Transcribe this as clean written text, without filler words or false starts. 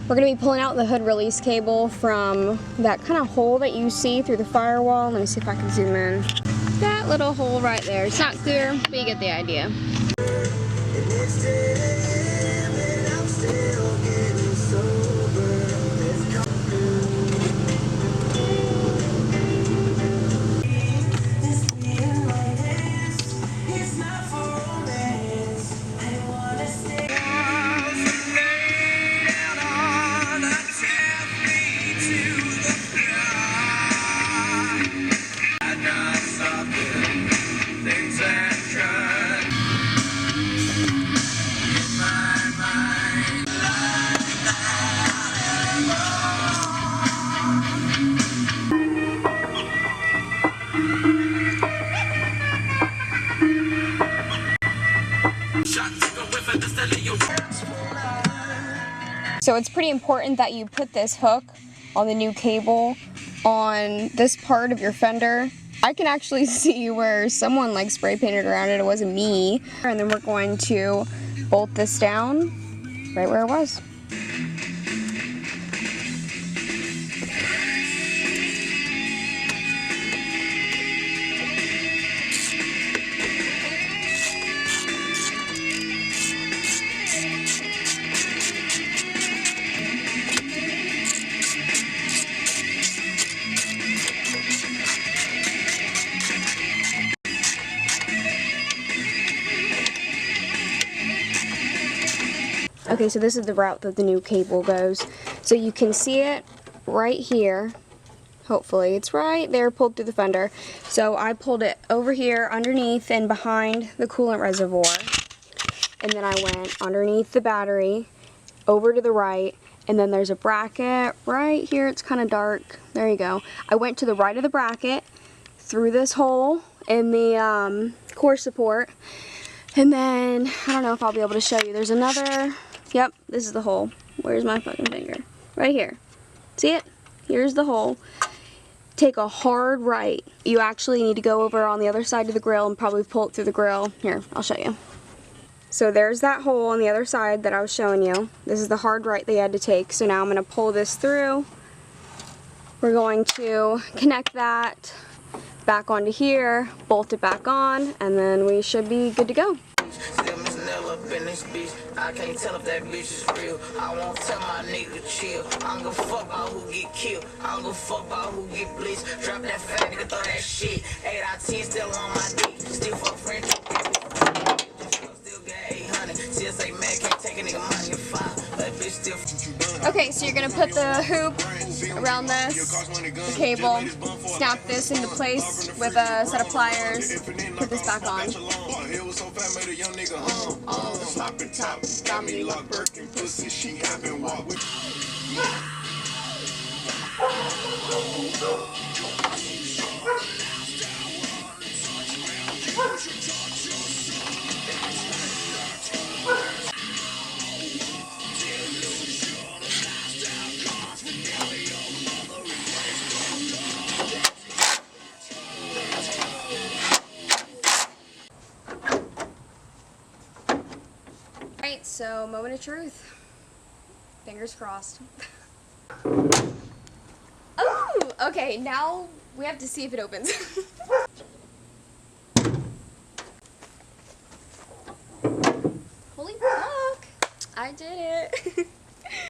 We're going to be pulling out the hood release cable from that kind of hole that you see through the firewall. Let me see if I can zoom in. That little hole right there. It's not clear, but you get the idea. So it's pretty important that you put this hook on the new cable on this part of your fender. I can actually see where someone like spray painted around it. It wasn't me. And then we're going to bolt this down right where it was. Okay, so this is the route that the new cable goes. So you can see it right here. Hopefully it's right there pulled through the fender. So I pulled it over here underneath and behind the coolant reservoir. And then I went underneath the battery over to the right. And then there's a bracket right here. It's kind of dark. There you go. I went to the right of the bracket through this hole in the core support. And then, I don't know if I'll be able to show you. There's another, yep, this is the hole. Where's my fucking finger? Right here. See it? Here's the hole. Take a hard right. You actually need to go over on the other side of the grill and probably pull it through the grill. Here, I'll show you. So there's that hole on the other side that I was showing you. This is the hard right they had to take. So now I'm going to pull this through. We're going to connect that back onto here, bolt it back on, and then we should be good to go. I can't tell if that bitch is real. I won't tell my nigga chill. I don't give a fuck about who get killed. I don't give a fuck about who get blitzed. Drop that fat nigga, throw that shit. 8 out of 10 still on my dick. Still fuck French. Still got 800. Still say man can't take a nigga money to 5. That bitch still. Okay, so you're gonna put the hoop around this, the cable, snap this into place with a set of pliers, put this back on. Alright, so moment of truth. Fingers crossed. Oh! Okay, now we have to see if it opens. Holy fuck! I did it!